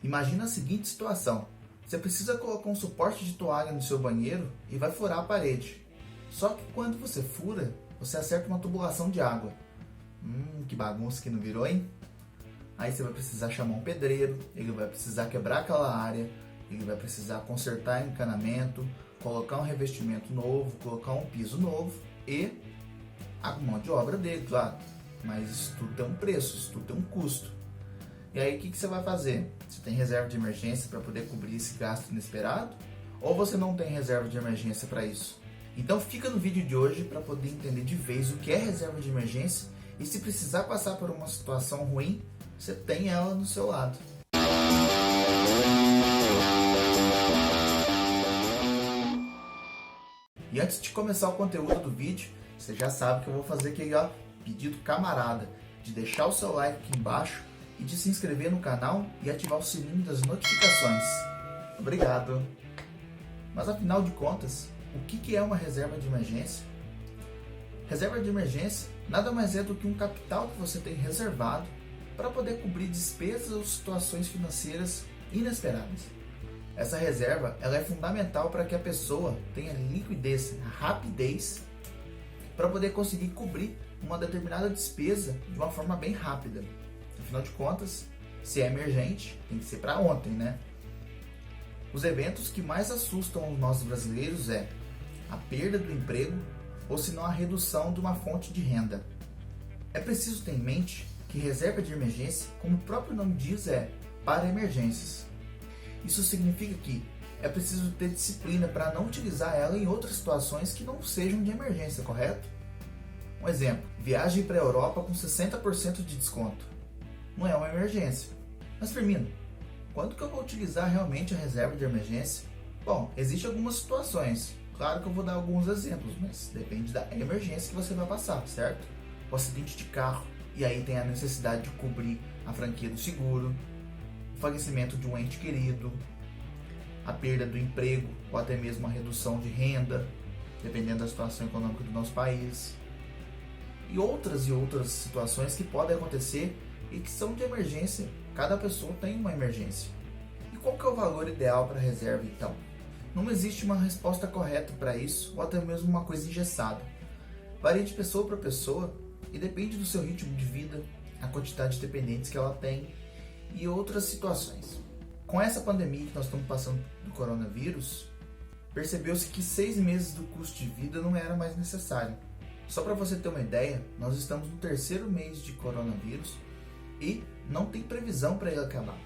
Imagina a seguinte situação: você precisa colocar um suporte de toalha no seu banheiro e vai furar a parede. Só que quando você fura, você acerta uma tubulação de água. Que bagunça que não virou, hein? Aí você vai precisar chamar um pedreiro, ele vai precisar quebrar aquela área, ele vai precisar consertar encanamento, colocar um revestimento novo, colocar um piso novo e a mão de obra dele, claro. Mas isso tudo tem um preço, isso tudo tem um custo. E aí o que você vai fazer? Você tem reserva de emergência para poder cobrir esse gasto inesperado? Ou você não tem reserva de emergência para isso? Então fica no vídeo de hoje para poder entender de vez o que é reserva de emergência e se precisar passar por uma situação ruim, você tem ela no seu lado. E antes de começar o conteúdo do vídeo, você já sabe que eu vou fazer aquele pedido camarada de deixar o seu like aqui embaixo e de se inscrever no canal e ativar o sininho das notificações. Obrigado! Mas afinal de contas, o que é uma reserva de emergência? Reserva de emergência nada mais é do que um capital que você tem reservado para poder cobrir despesas ou situações financeiras inesperadas. Essa reserva ela é fundamental para que a pessoa tenha liquidez, rapidez, para poder conseguir cobrir uma determinada despesa de uma forma bem rápida. Afinal de contas, se é emergente, tem que ser para ontem, né? Os eventos que mais assustam os nossos brasileiros é a perda do emprego ou se não a redução de uma fonte de renda. É preciso ter em mente que reserva de emergência, como o próprio nome diz, é para emergências. Isso significa que é preciso ter disciplina para não utilizar ela em outras situações que não sejam de emergência, correto? Um exemplo, viagem para a Europa com 60% de desconto. Não é uma emergência. Mas Firmino, quando que eu vou utilizar realmente a reserva de emergência? Bom, existem algumas situações. Claro que eu vou dar alguns exemplos, mas depende da emergência que você vai passar, certo? O acidente de carro, e aí tem a necessidade de cobrir a franquia do seguro, o falecimento de um ente querido, a perda do emprego ou até mesmo a redução de renda, dependendo da situação econômica do nosso país. E outras situações que podem acontecer e que são de emergência. Cada pessoa tem uma emergência. E qual que é o valor ideal para a reserva então? Não existe uma resposta correta para isso ou até mesmo uma coisa engessada. Varia de pessoa para pessoa e depende do seu ritmo de vida, a quantidade de dependentes que ela tem e outras situações. Com essa pandemia que nós estamos passando do coronavírus, percebeu-se que 6 meses do custo de vida não era mais necessário. Só para você ter uma ideia, nós estamos no 3º mês de coronavírus e não tem previsão para ele acabar.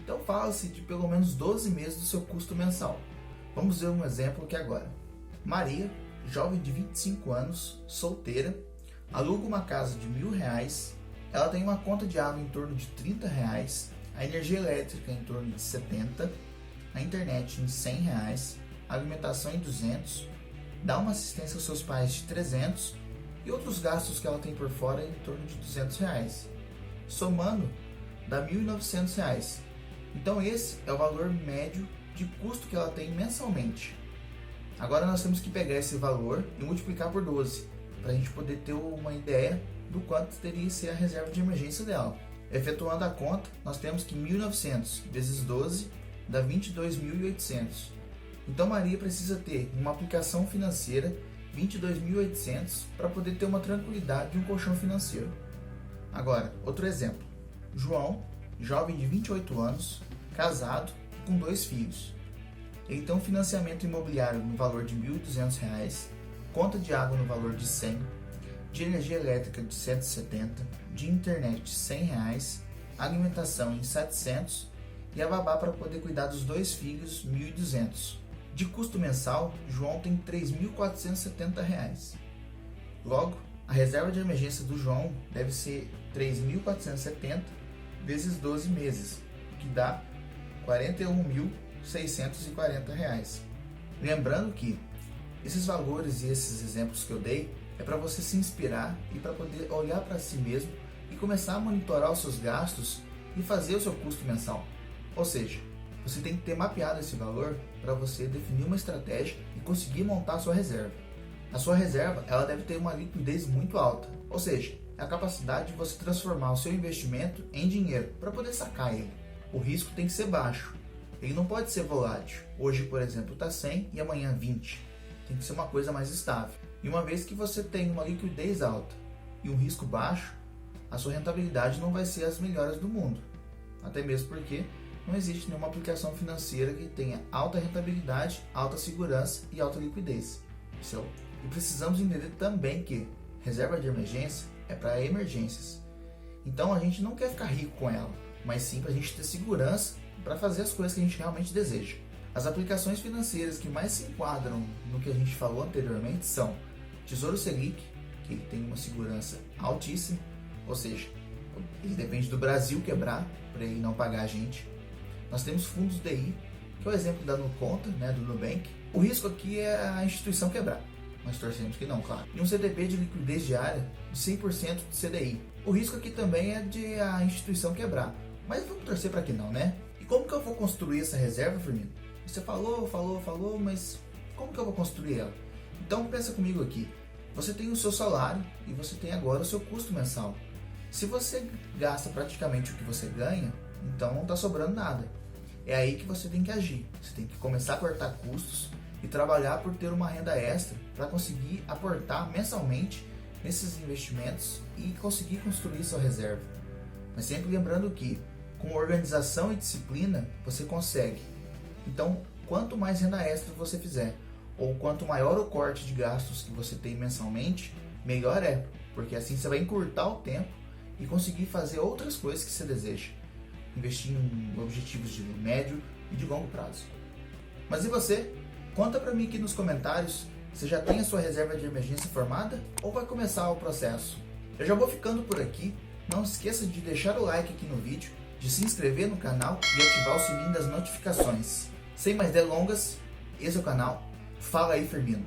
Então fala-se de pelo menos 12 meses do seu custo mensal. Vamos ver um exemplo aqui agora. Maria, jovem de 25 anos, solteira, aluga uma casa de R$1.000, ela tem uma conta de água em torno de R$30, a energia elétrica em torno de R$70, a internet em R$100, a alimentação em R$200, dá uma assistência aos seus pais de R$300 e outros gastos que ela tem por fora em torno de R$200. Somando, dá R$1.900. Então esse é o valor médio de custo que ela tem mensalmente. Agora nós temos que pegar esse valor e multiplicar por 12, para a gente poder ter uma ideia do quanto teria que ser a reserva de emergência dela. Efetuando a conta, nós temos que 1.900 vezes 12 dá 22.800. Então Maria precisa ter uma aplicação financeira 22.800 para poder ter uma tranquilidade e um colchão financeiro. Agora, outro exemplo. João, jovem de 28 anos, casado e com 2 filhos. Ele tem um financiamento imobiliário no valor de R$1.200, conta de água no valor de R$100, de energia elétrica de R$170, de internet de R$100, alimentação em R$700 e a babá para poder cuidar dos 2 filhos R$1.200. De custo mensal, João tem R$3.470. Logo, a reserva de emergência do João deve ser R$3.470 vezes 12 meses, que dá R$41.640. Lembrando que esses valores e esses exemplos que eu dei é para você se inspirar e para poder olhar para si mesmo e começar a monitorar os seus gastos e fazer o seu custo mensal. Ou seja, você tem que ter mapeado esse valor para você definir uma estratégia e conseguir montar a sua reserva. A sua reserva ela deve ter uma liquidez muito alta, ou seja, é a capacidade de você transformar o seu investimento em dinheiro para poder sacar ele. O risco tem que ser baixo. Ele não pode ser volátil. Hoje, por exemplo, está 100 e amanhã 20. Tem que ser uma coisa mais estável. E uma vez que você tem uma liquidez alta e um risco baixo, a sua rentabilidade não vai ser as melhores do mundo. Até mesmo porque não existe nenhuma aplicação financeira que tenha alta rentabilidade, alta segurança e alta liquidez. E precisamos entender também que reserva de emergência é para emergências. Então a gente não quer ficar rico com ela, mas sim para a gente ter segurança para fazer as coisas que a gente realmente deseja. As aplicações financeiras que mais se enquadram no que a gente falou anteriormente são Tesouro Selic, que tem uma segurança altíssima, ou seja, ele depende do Brasil quebrar para ele não pagar a gente. Nós temos fundos DI, que é o exemplo da Nuconta, do Nubank. O risco aqui é a instituição quebrar. Nós torcemos que não, claro. E um CDB de liquidez diária de 100% de CDI. O risco aqui também é de a instituição quebrar. Mas vamos torcer para que não, né? E como que eu vou construir essa reserva, Firmino? Você falou, mas como que eu vou construir ela? Então pensa comigo aqui. Você tem o seu salário e você tem agora o seu custo mensal. Se você gasta praticamente o que você ganha, então não está sobrando nada. É aí que você tem que agir. Você tem que começar a cortar custos e trabalhar por ter uma renda extra para conseguir aportar mensalmente nesses investimentos e conseguir construir sua reserva. Mas sempre lembrando que com organização e disciplina você consegue. Então, quanto mais renda extra você fizer, ou quanto maior o corte de gastos que você tem mensalmente, melhor é, porque assim você vai encurtar o tempo e conseguir fazer outras coisas que você deseja. Investir em objetivos de médio e de longo prazo. Mas e você? Conta pra mim aqui nos comentários, você já tem a sua reserva de emergência formada ou vai começar o processo? Eu já vou ficando por aqui, não esqueça de deixar o like aqui no vídeo, de se inscrever no canal e ativar o sininho das notificações. Sem mais delongas, esse é o canal Fala aí Firmino.